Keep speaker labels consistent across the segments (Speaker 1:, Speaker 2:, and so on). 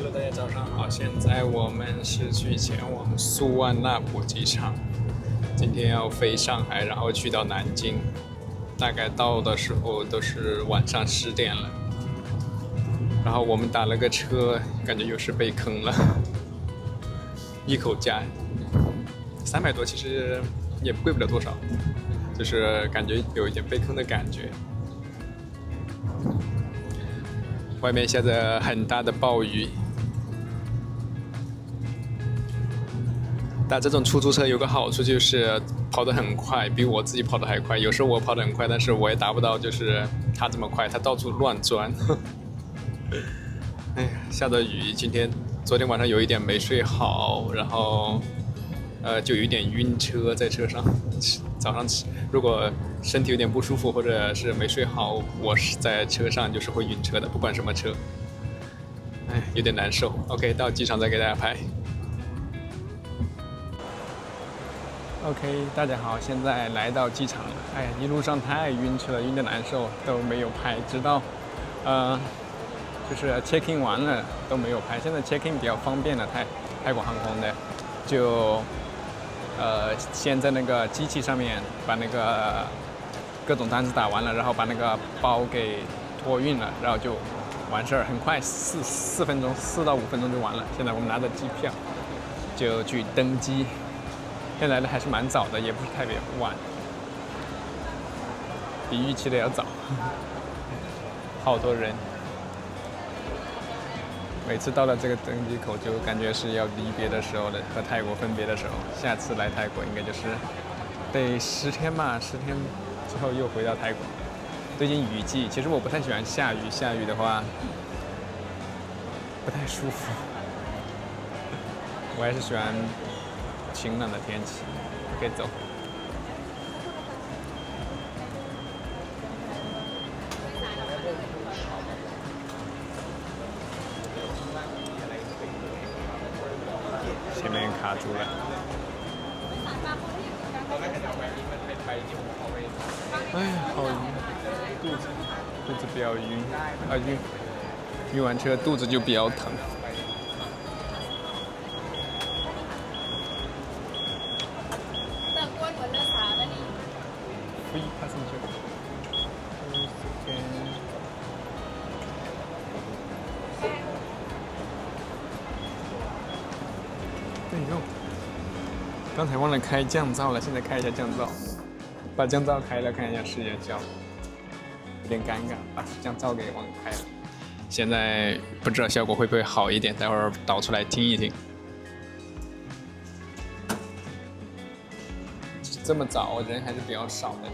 Speaker 1: Hello，大家早上好，现在我们是去前往苏万那普机场，今天要飞上海，然后去到南京，大概到的时候都是晚上10点了。然后我们打了个车，感觉又是被坑了，一口价300多，其实也贵不了多少，就是感觉有一点被坑的感觉。外面下着很大的暴雨，打这种出租车有个好处就是跑得很快，比我自己跑得还快。有时候我跑得很快，但是我也达不到就是他这么快，他到处乱钻。哎呀，下着雨，昨天晚上有一点没睡好，然后就有一点晕车在车上。早上如果身体有点不舒服或者是没睡好，我是在车上就是会晕车的，不管什么车。哎，有点难受。OK， 到机场再给大家拍。OK， 大家好，现在来到机场了。哎呀，一路上太晕车了，晕得难受，都没有拍，直到就是 check in 完了都没有拍。现在 check in 比较方便了，泰国航空的，就先在那个机器上面把那个各种单子打完了，然后把那个包给托运了，然后就完事儿，很快4分钟，4到5分钟就完了。现在我们拿着机票就去登机，现在来的还是蛮早的，也不是特别晚，比预期的要早，好多人。每次到了这个登机口，就感觉是要离别的时候了，和泰国分别的时候。下次来泰国应该就是得10天吧，10天之后又回到泰国。最近雨季，其实我不太喜欢下雨，下雨的话不太舒服。我还是喜欢晴朗的天气。可以走。前面卡住了。哎呀，好晕，肚子比较晕，晕完车肚子就比较疼。Free passenger.哎呦，刚才忘了开降噪了，现在开一下降噪。把降噪开了，看一下视觉效果，有点尴尬，把降噪给忘开了。现在不知道效果会不会好一点，待会儿导出来听一听。这么早人还是比较少的，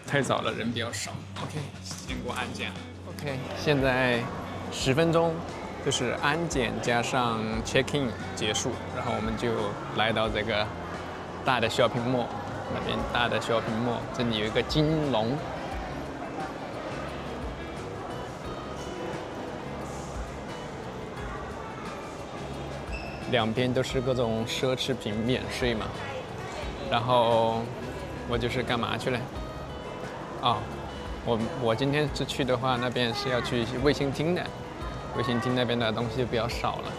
Speaker 1: 太早了人比较少。OK， 先过安检。OK， 现在10分钟就是安检加上 check in 结束，然后我们就来到这个大的 shopping mall， 那边大的 shopping mall， 这里有一个金龙。两边都是各种奢侈品免税嘛，然后我就是干嘛去了？哦，我今天是去的话，那边是要去卫星厅的，卫星厅那边的东西就比较少了。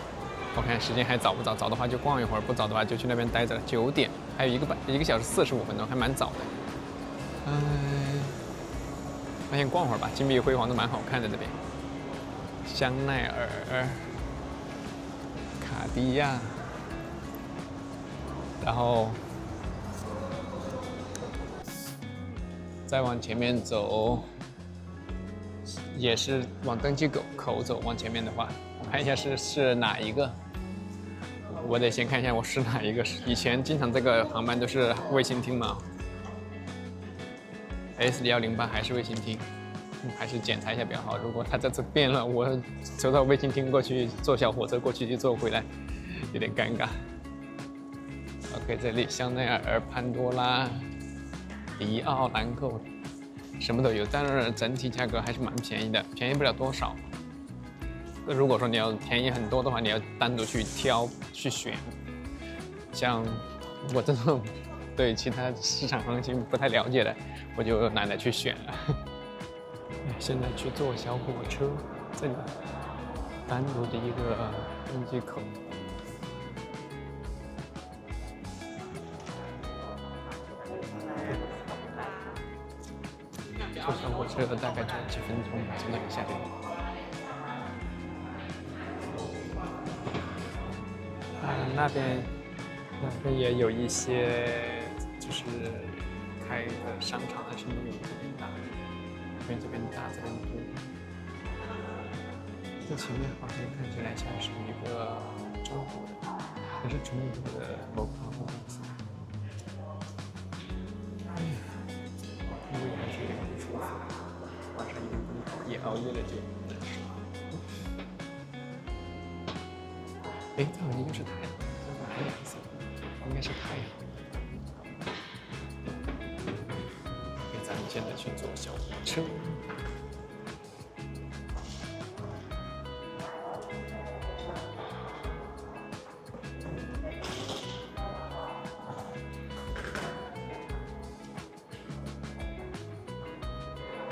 Speaker 1: 我看时间还早不早，早的话就逛一会儿，不早的话就去那边待着。9点，还有1个小时45分钟，还蛮早的。那先逛会儿吧，金碧辉煌都蛮好看的这边。香奈儿。卡地亚，然后再往前面走，也是往登机口走。往前面的话，我看一下是哪一个，我得先看一下我是哪一个。以前经常这个航班都是卫星厅嘛 ，S108还是卫星厅。还是检查一下比较好。如果他这次变了，我走到卫星厅过去，坐小火车过去就坐回来，有点尴尬。OK， 这里香奈儿、潘多拉、迪奥、兰蔻，什么都有，但是整体价格还是蛮便宜的，便宜不了多少。如果说你要便宜很多的话，你要单独去挑去选。像我这种对其他市场行情不太了解的，我就懒得去选了。现在去坐小火车，这里单独的一个登机口。坐上火车大概就几分钟就能下来。那边也有一些就是开的商场，但是没有这边大，因为这边大这边多。这前面好像看起来像是一个中国的，还是中国的楼盘公司。因为还是有点不舒服，晚上一点不好，也熬夜了就难受。哎，这好像就是太阳，这个还有颜色，应该是太阳。咱们现在去坐小火车。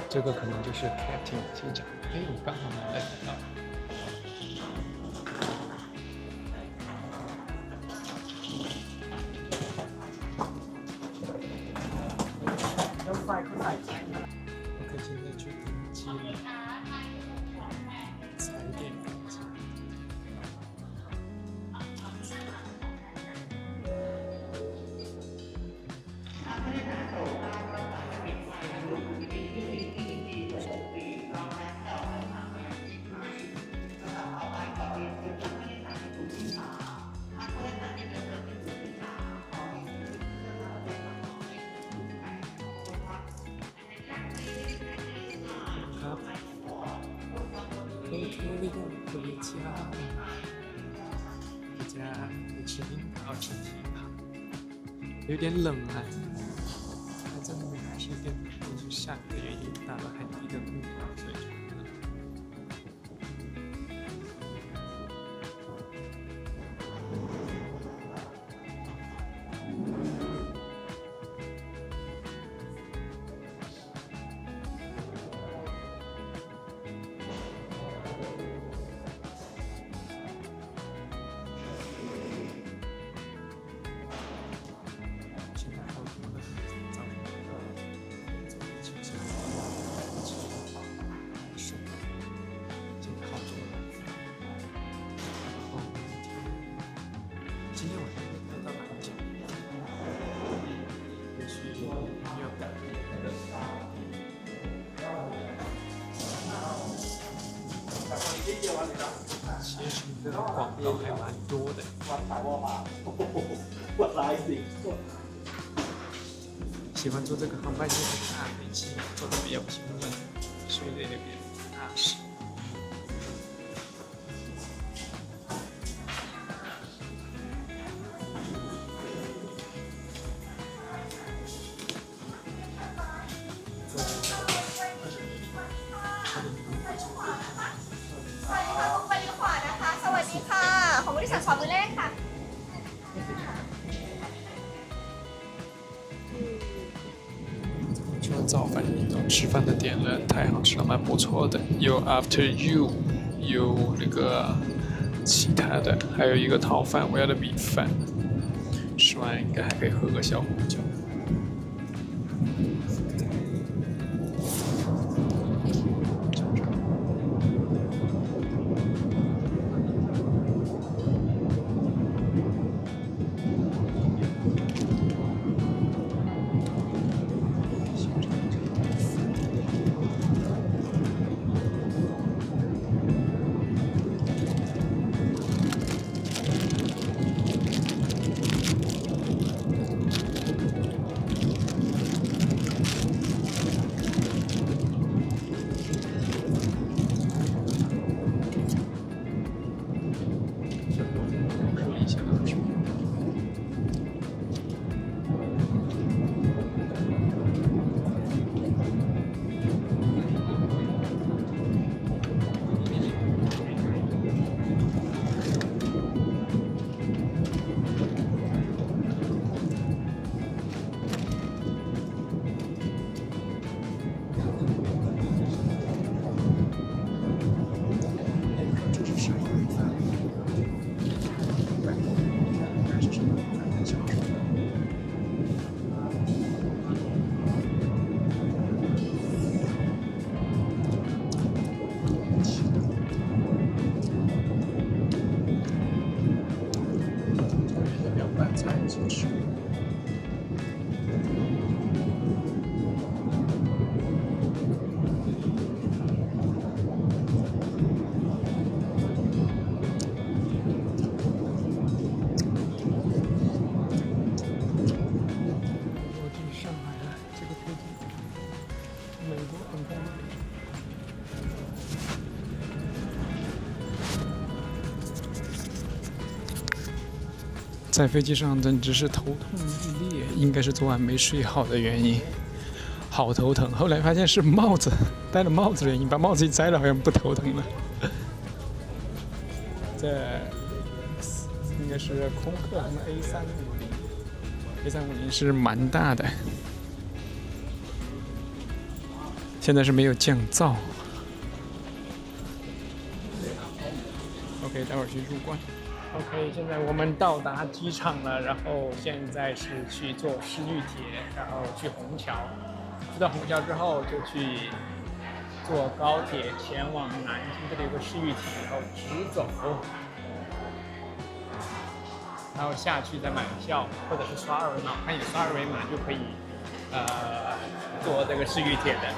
Speaker 1: 这个可能就是 Captain 机长。哎，我刚好拿了到。我可现在去登机了，踩点登机。回家，回家没吃冰糕，吃鸡扒，有点冷啊。在那边还是有点冷，就是下雨的原因，打了很低的空调，所以就很冷。今天晚上会到南京，也许要改。其实这个广告还蛮多的。喜欢坐这个航班就是大飞机，坐的比较平稳，睡得有点踏实。早饭吃饭的点了，太好吃了，蛮不错的。有 After You， 有那个其他的，还有一个套饭，我要的米饭。吃完应该还可以喝个小红酒。在飞机上简直是头痛欲裂，应该是昨晚没睡好的原因，好头疼。后来发现是帽子，戴了帽子的原因，把帽子一摘了，好像不头疼了。这应该是空客什么 A350，A350是蛮大的，现在是没有降噪。OK， 待会儿去入关。OK， 现在我们到达机场了，然后现在是去坐市域铁，然后去虹桥。去到虹桥之后，就去坐高铁前往南京，这里有个市域铁，然后直走，然后下去再买票，或者是刷二维码，看你刷二维码就可以，坐这个市域铁的。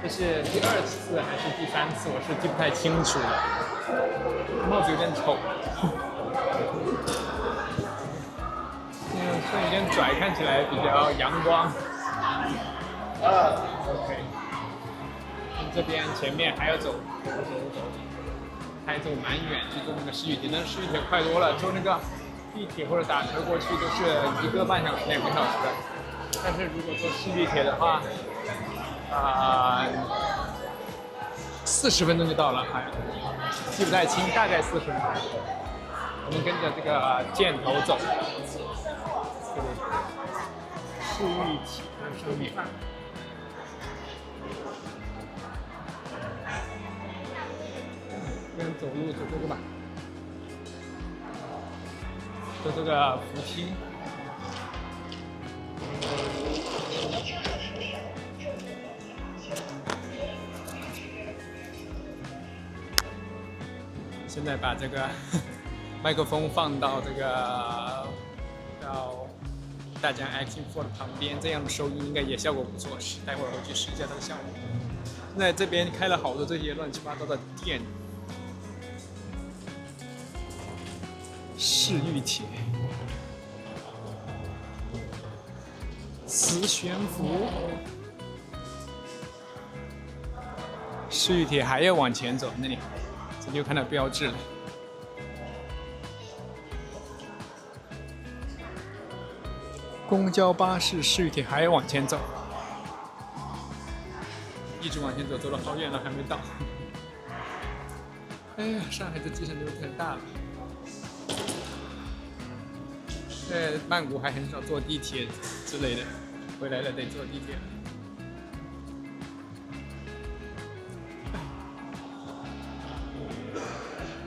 Speaker 1: 这是第2次还是第3次，我是记不太清楚了。帽子有点丑，算有点拽，看起来比较阳光。OK， 这边前面还要走，还走蛮远去坐那个市域铁，但是市域铁快多了，坐那个地铁或者打车过去都是1个半小时、2个小时的。但是如果坐市域铁的话，40分钟就到了，记不太清，大概40分钟。我们跟着这个箭头走，市域铁上面。跟走路走这个吧，走这个扶梯。现在把这个麦克风放到这个到大疆 X4 的旁边，这样的收音应该也效果不错。待会儿我去试一下这个效果。现在这边开了好多这些乱七八糟的店。市域铁，磁悬浮，市域铁还要往前走，那里这就看到标志了。公交、巴士、市域铁还要往前走，一直往前走，走了好远了，还没到。哎呀，上海的机场真的太大了。在曼谷还很少坐地铁之类的，回来了得坐地铁。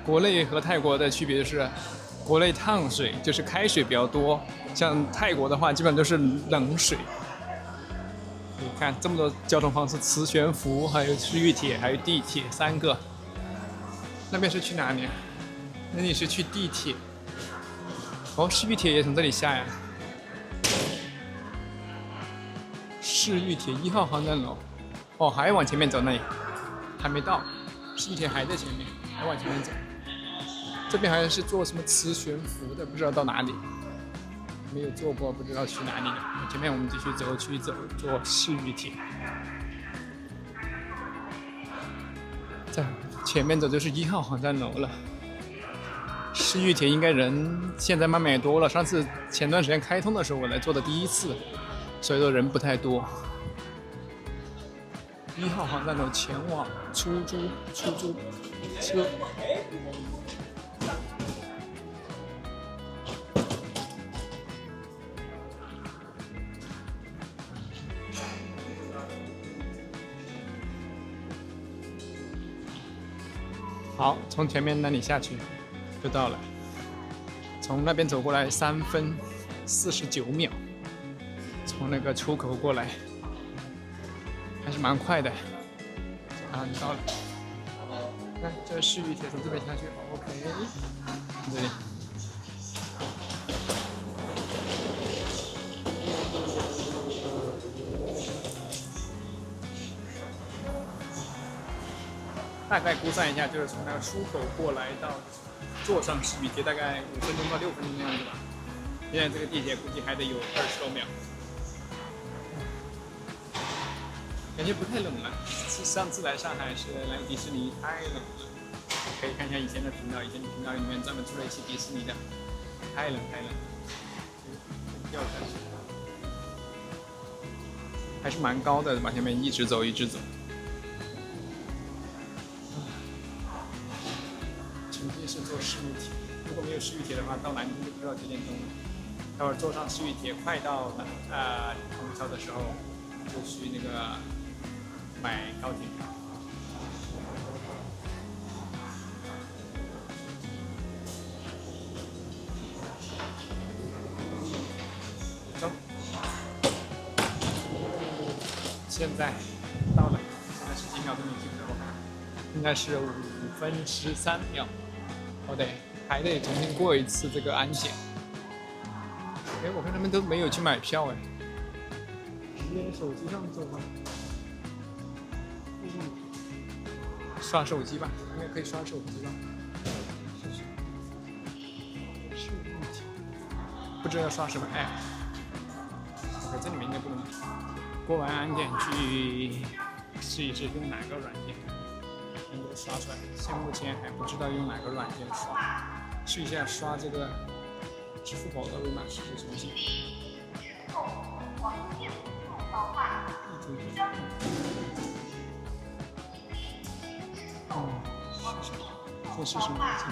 Speaker 1: 国内和泰国的区别就是，国内烫水就是开水比较多，像泰国的话基本都是冷水。你看这么多交通方式，磁悬浮，还有市域铁，还有地铁3个。那边是去哪里？那里是去地铁。哦，市域铁也从这里下呀。市域铁1号航站楼。哦，还要往前面走那里，还没到。市域铁还在前面，还往前面走。这边好像是做什么磁悬浮的，不知道到哪里。没有坐过，不知道去哪里了。前面我们继续走，去坐市域铁。在前面走就是1号航站楼了。市域铁应该人现在慢慢也多了，上次前段时间开通的时候我来坐的第1次，所以说人不太多。1号航站楼前往出租车。好，从前面那里下去就到了。从那边走过来3分49秒，从那个出口过来，还是蛮快的。啊，你到了。看，这市域铁从这边下去 ，OK， 这里。大概估算一下，就是从那个出口过来到坐上市域铁，大概5分钟到6分钟的样子吧。现在这个地铁估计还得有20多秒，感觉不太冷了。上次来上海是来迪士尼，太冷了。可以看一下以前的频道，以前的频道里面专门出了一期迪士尼的，太冷，掉下去，还是蛮高的，往前面一直走。前提是坐市域铁，如果没有市域铁的话，到南京就不知道几点钟了。待会儿坐上市域铁，快到虹桥的时候，就去那个买高铁票。走，现在到了，现在是几秒钟已经给我看，应该是5分13秒。我还得重新过一次这个安检。哎，我看他们都没有去买票哎，直接手机上做吗？刷手机吧，应该可以刷手机吧？是不知道要刷什么 app。OK， 这里面应该不能。过完安检去试一试用哪个软件能够刷出来。现目前还不知道用哪个软件刷，试一下刷这个支付宝的二维码试试行不行？先试试软件。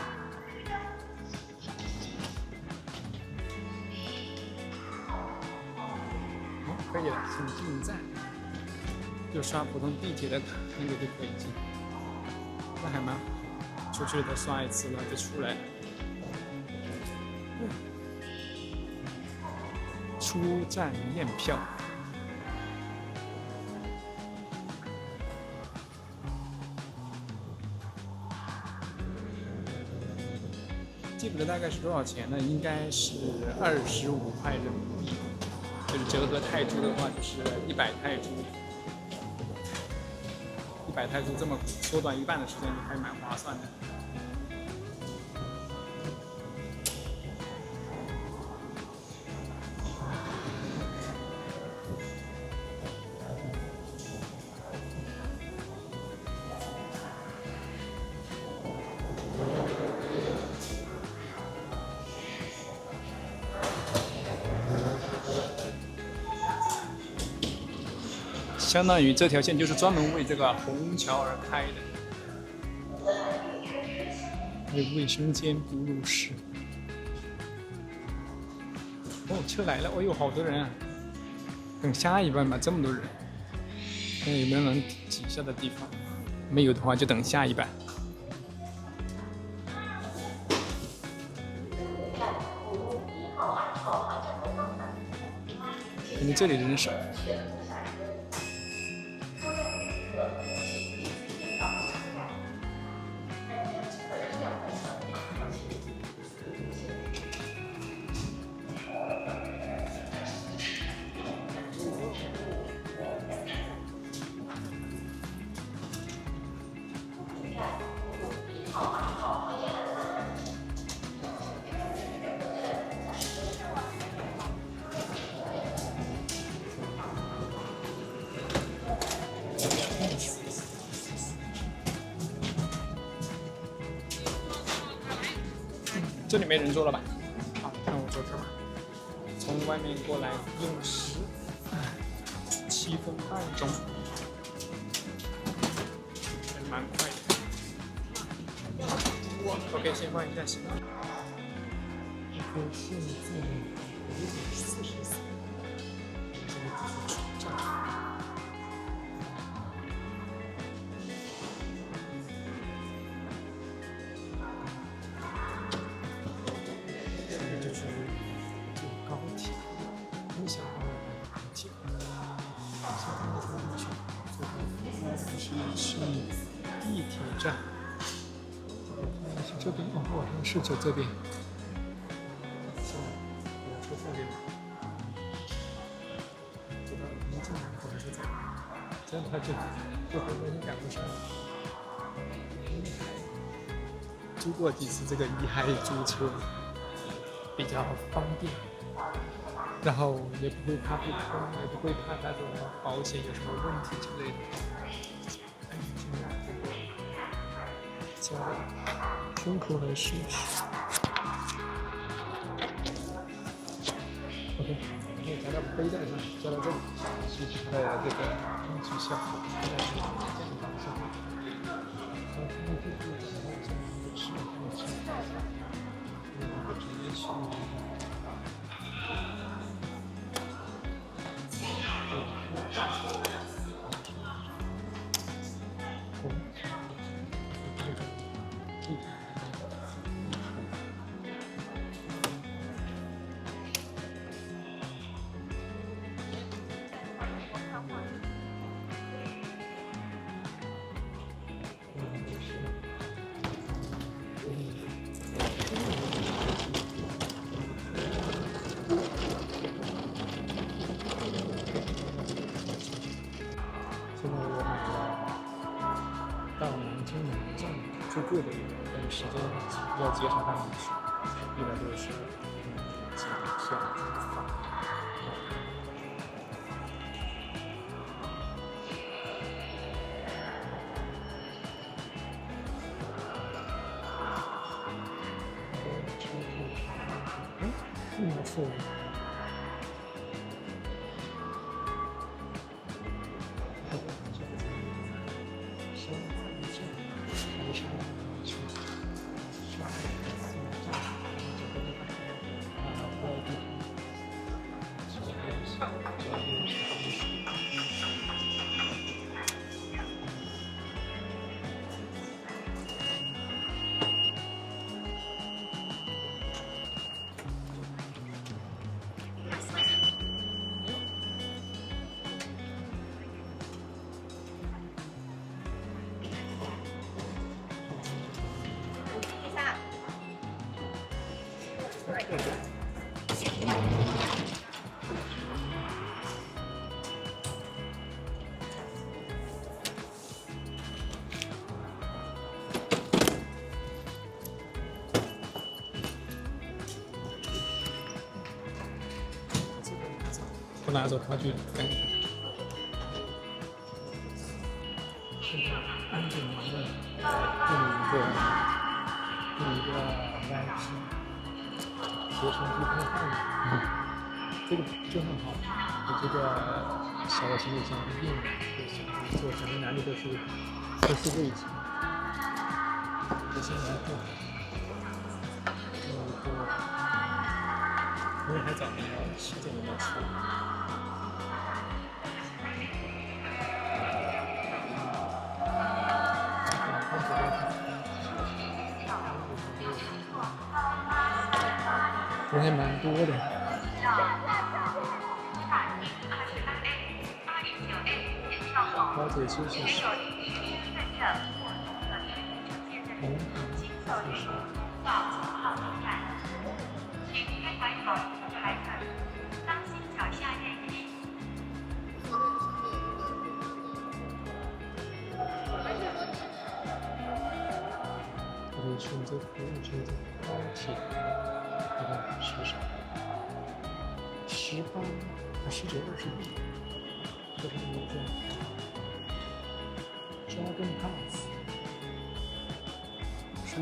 Speaker 1: 可以了，请进站。就刷普通地铁的卡，那个就可以进。那还蛮好，出去再刷一次，然后就出来了。出站验票。记不得大概是多少钱呢？应该是25块人民币，就是折合泰铢的话，就是100泰铢。100泰铢这么缩短一半的时间，还蛮划算的。相当于这条线就是专门为这个虹桥而开的。还有卫生间、哺乳室。哦，车来了！哦呦，好多人啊！等下一班吧，这么多人。看有没有能挤下的地方，没有的话就等下一班。感觉这里人少。这里没人坐了吧？好，那我坐这吧。从外面过来用时7分半钟，还蛮快的。OK， 先放一下行李。现在5:44。是地铁站，这边哦，好像是走这边。火车站这边，走到临近火车站，这样他就回来就赶不上了。租过几次这个一嗨租车，比较方便，然后也不会怕不通，也不会怕那种保险有什么问题之类的。
Speaker 2: 加胸口来试一试。OK， 可以加到背带上，加到这里，是它的这个通气效果，应该是健康效果。然后它们这个然后这样一个吃，直接去。现在我买了到南京南站最贵的一个，但是时间要节省半小时，162几票发。没错。不拿走，他就干。安检完了，订一个 VIP， 携程地方号，这个就很好，有这个小的行李箱硬的，就坐整个哪里都是位置。我先来过，因为还早呢，10点就要出。人还蛮多的。高铁休息室。可以选择服务选择高铁，看看是啥？18、19、21，这是一个 Dragon Pass。19、20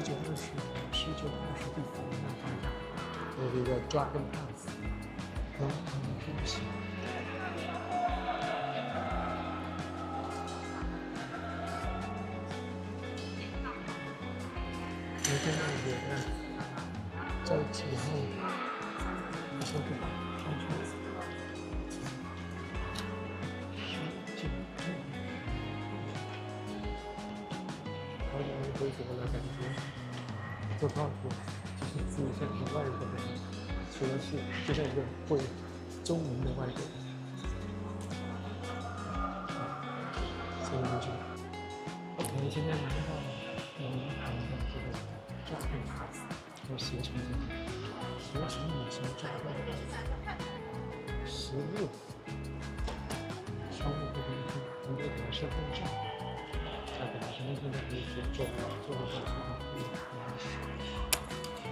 Speaker 2: 地方那方向，有一个 Dragon Pass， 能出行。我现在有个着急，然后先不上去。好久没回国了，感觉坐高铁就是自己像个外国人，除了是就像一个会中文的外国人。所以就 OK， 现在拿到银行的这个Dragon Pass， 和携程旅行Dragon Pass 16，商务这边很多的身份证，他给他身份证可以做的非常可以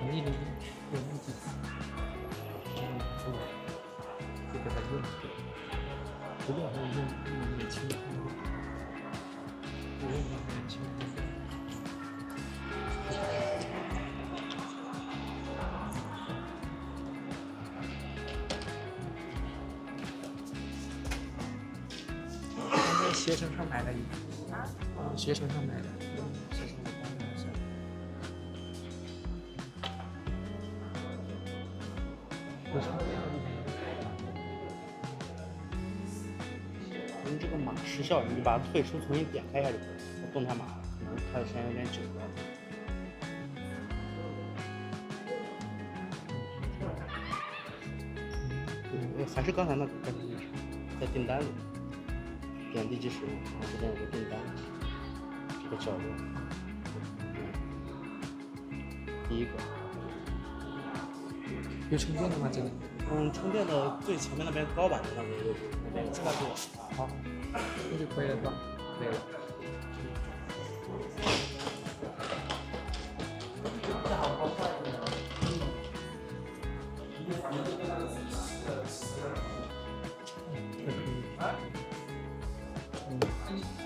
Speaker 2: ，101有那几次，就给他用掉，不料还用年轻人，不用年轻人。携程上买的衣服，携程上买的，携程的官网上。
Speaker 3: 你这个码失效，你把它退出，重新点开一下就可以。它动态码可能开的时间有点久。还是刚才那个在订单里，点击即使用，然后这边有个订单，这个角落，第一个。
Speaker 2: 有充电的吗？这个？
Speaker 3: 充电的最前面那边高板的那个位置，那边有这个是好，
Speaker 2: 那就可以了吧？可以了。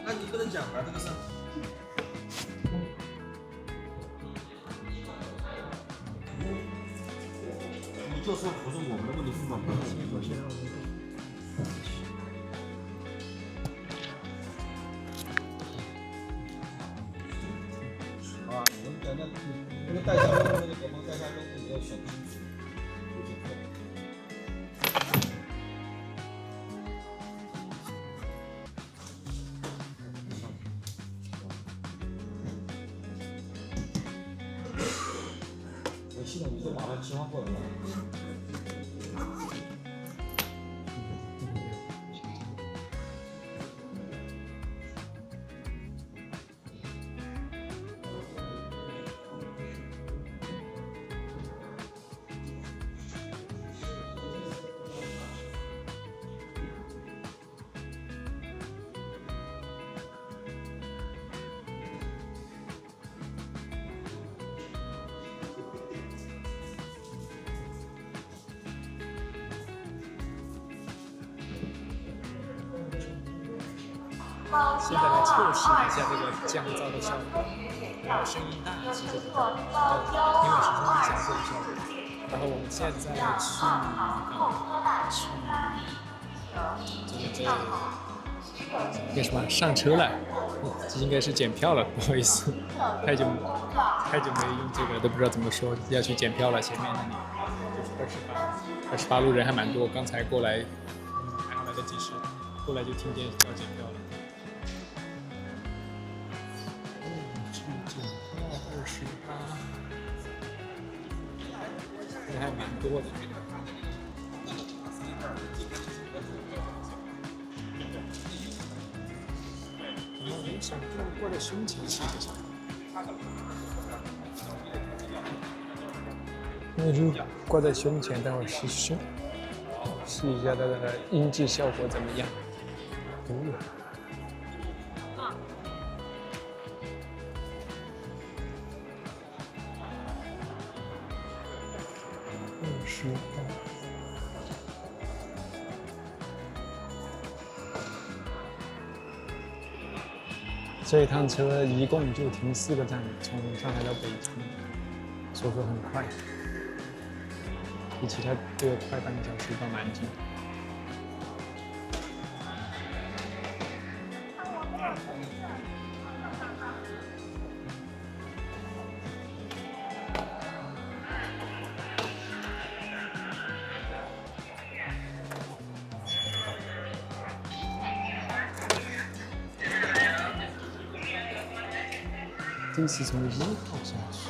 Speaker 4: 那你不能讲啊，这个是。你就说不是我们的问题，是我们的问题。啊，我们讲那个代销的那个联盟代销的你要选清楚，就这个。系统你就把它切换过来了。
Speaker 2: 现在来测试一下这个降噪的效果，然后声音大其实然后因为是声音响这个效果。然后我们现在去那什么上车了，这应该是检票了，不好意思，太久没用这个了，都不知道怎么说，要去检票了。前面那里就是28路人还蛮多，刚才过来，还好来得及时，过来就听见要检票了。28，还蛮多的。想挂在胸前试一下。那就挂在胸前，待会儿试一下它的音质效果怎么样。28。这一趟车一共就停4个站，从上海到北京，所以说很快，比其他都要快半个小时到南京。这是从1号下去。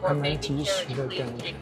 Speaker 2: 还蛮及时的感觉。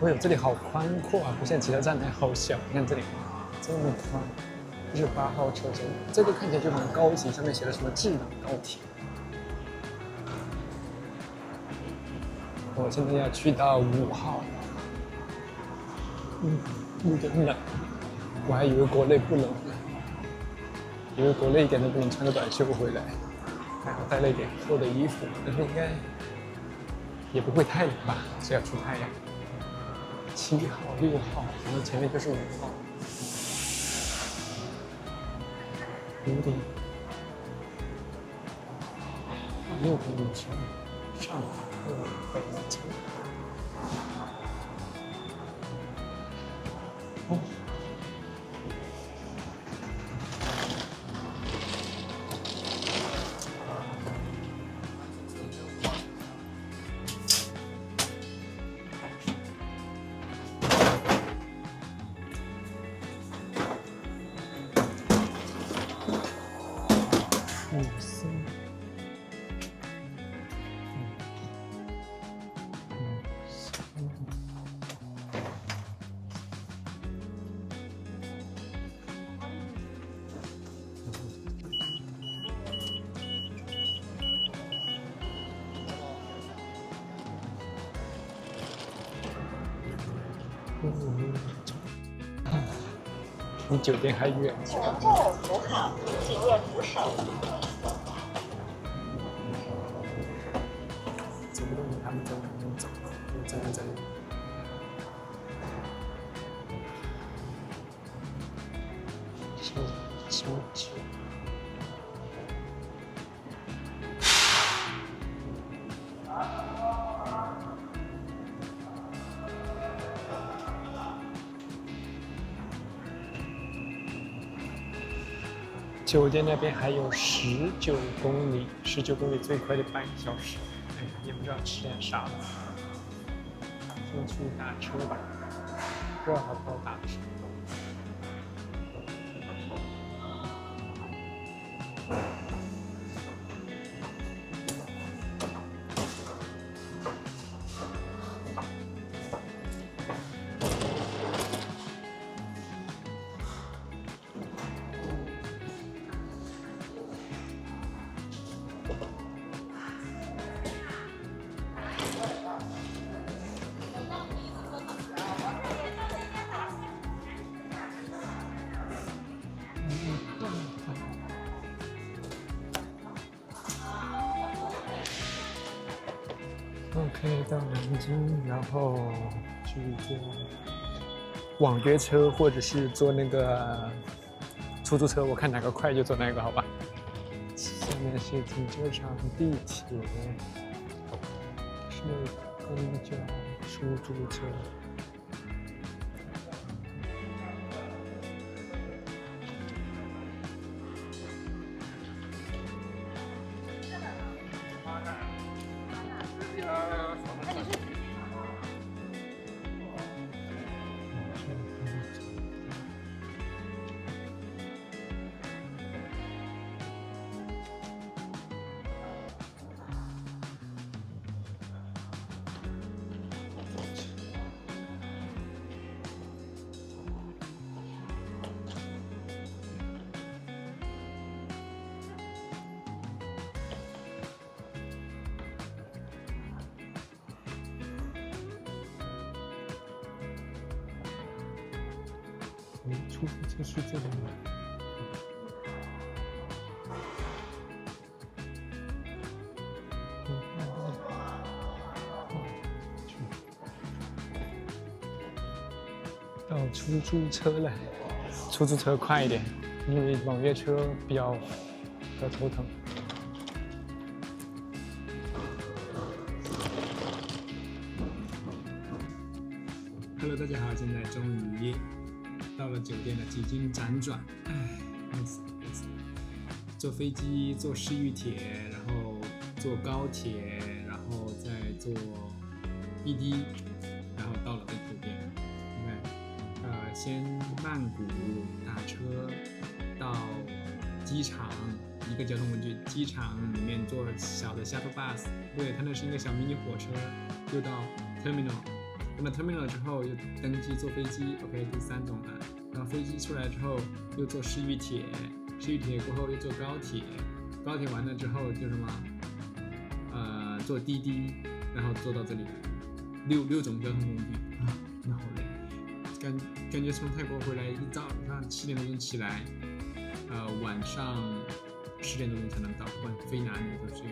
Speaker 1: 哦呦，这里好宽阔啊，不像其他站台好小。你看这里这么宽，这是8号车厢，这个看起来就很高级，上面写的什么智能高铁。我现在要去到5号，有点冷，我还以为国内不冷呢，以为国内一点都不冷，穿个短袖回来，还好带了一点厚的衣服，但是应该也不会太冷吧，只要出太阳。7号、6号，然后前面就是5号。5点，6点50，上海北京。哦。离酒店还远。
Speaker 5: 请坐稳扶好，请握扶手。
Speaker 1: 走不动，他们在那边走，我站在这里。999。酒店那边还有19公里，19公里最快的半个小时。哎呀，也不知道吃点啥了。先去打车吧，不知道好不好打车。OK， 到南京，然后去坐网约车，或者是坐那个出租车，我看哪个快就坐哪个，好吧？下面是停车场、地铁，是公交、出租车。出租车是这里吗？到出租车了，出租车快一点，因为网约车比较头疼。Hello， 大家好，现在终于到了酒店了，几经辗转，唉，累死了。坐飞机，坐市域铁，然后坐高铁，然后再坐滴，然后到了这酒店。你看，先曼谷打车到机场，一个交通工具，机场里面坐小的 shuttle bus， 对，它那是一个小迷你火车，又到 terminal。到 terminal 之后又登机坐飞机 ，OK， 第3种了。然后飞机出来之后又坐市域铁，市域铁过后又坐高铁，高铁完了之后就什么，坐滴滴，然后坐到这里来，6种交通工具啊，真的好累。感觉从泰国回来一早上7点多钟起来，晚上10点多钟才能到，不管飞哪里都是。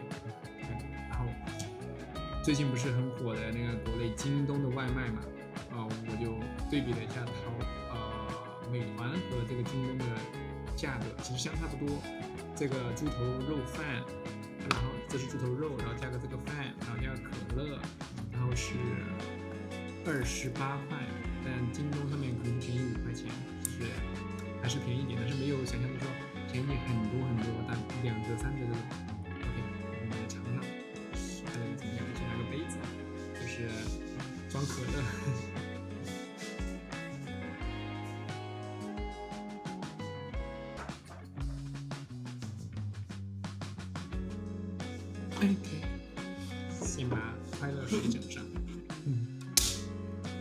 Speaker 1: 然后最近不是很火的那个国内京东的外卖嘛，我就对比了一下美团和这个京东的价格，其实相差不多。这个猪头肉饭，然后这是猪头肉，然后加个这个饭，然后加个可乐，然后是28块，但京东上面可能便宜5块钱，就是还是便宜一点，但是没有想象中说便宜很多很多，但2折3折这种。OK， 我们来尝尝，还有怎么样？先拿个杯子，就是装可乐。OK， 先把快乐水整上。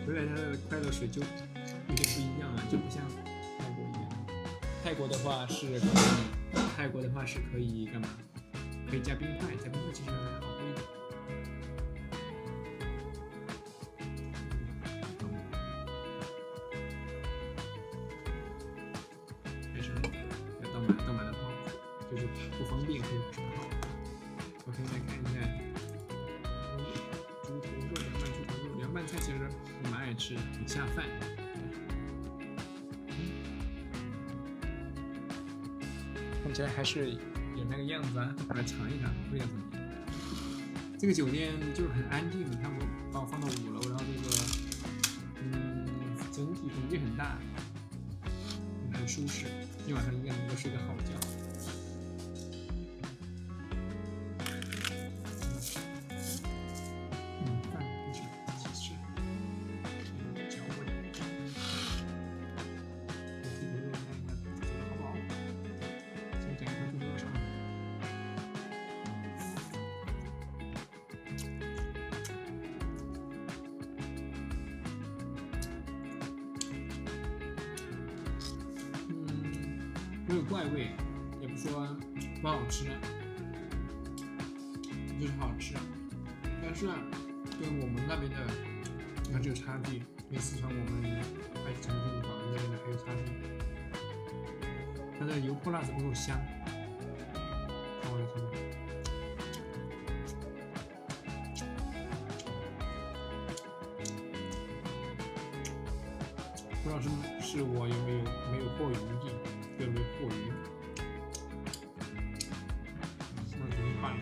Speaker 1: 回来它的快乐水就有点不一样了，就不像泰国一样。泰国的话是可以干嘛？可以加冰块，加冰块其实还好喝一点。还是要倒满的泡，就是不方便可以不是泡。我现在看一下，猪头肉，凉拌菜其实我蛮爱吃，很下饭。看起来还是有那个样子啊，来尝一尝味道怎么样。这个酒店就是很安静，他们把我放到5楼，然后这个整体空间很大，很舒适，今晚上应该能够睡个好觉。没有怪味，也不说不好吃，就是好吃。但是跟我们那边的还是有差距，跟四川我们还是重庆、广东那边的还有差距。它的油泼辣子不够香，看我的声音。不知道是我有没有过于硬。有没有过于？那怎么办呢？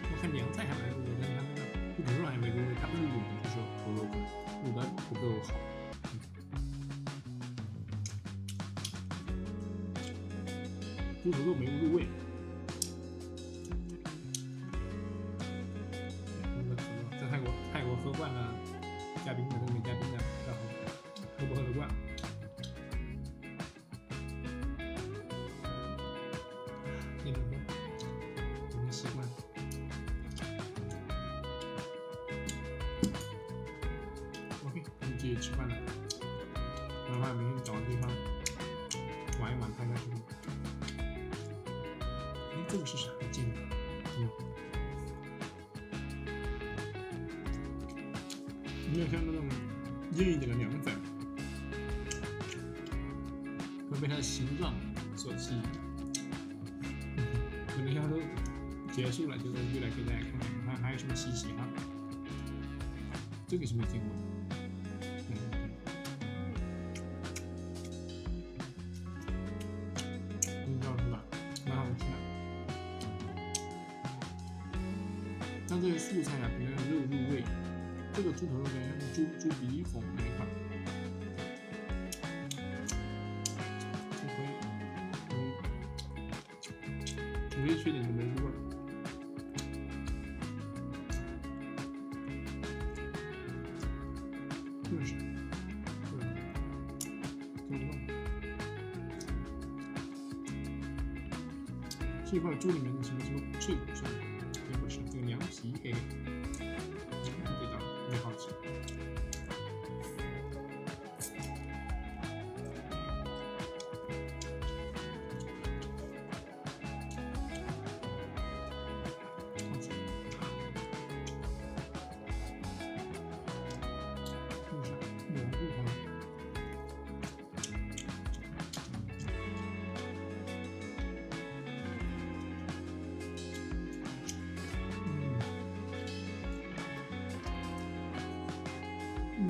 Speaker 1: 我看凉菜还蛮入味，但是它那个猪头肉还没入味，它不是卤的，就是头肉粉，卤的不够好。猪头肉没有入味，那个可乐在泰国喝惯了加冰的跟没加冰的，然后喝不喝得惯？也能喝，我们习惯。OK， 我们继续吃饭了，然后明天找个地方玩一玩，拍拍视频。这个是啥劲？有点像那种硬一点的凉粉，会被它的形状所吸引。可能一下都结束了，就又来给大家看看，看还有什么稀奇哈。这个是没见过的。你知道是吧？蛮好吃的。但这些素菜啊，可能肉入味。这个猪头肉呢，像猪鼻孔那一块，唯一缺点就没入味。
Speaker 2: 是一块猪里面的什么翅骨是吧？也不是，这个凉皮嘿，味道特别好吃。好吃。看一下蘑菇哈。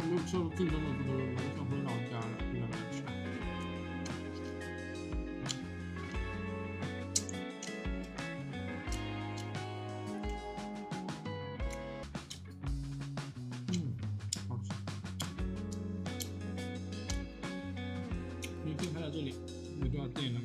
Speaker 2: 我吃了更多的不多，我想回老家了，回老家吃。好吃。今天拍到这里，我就要点了。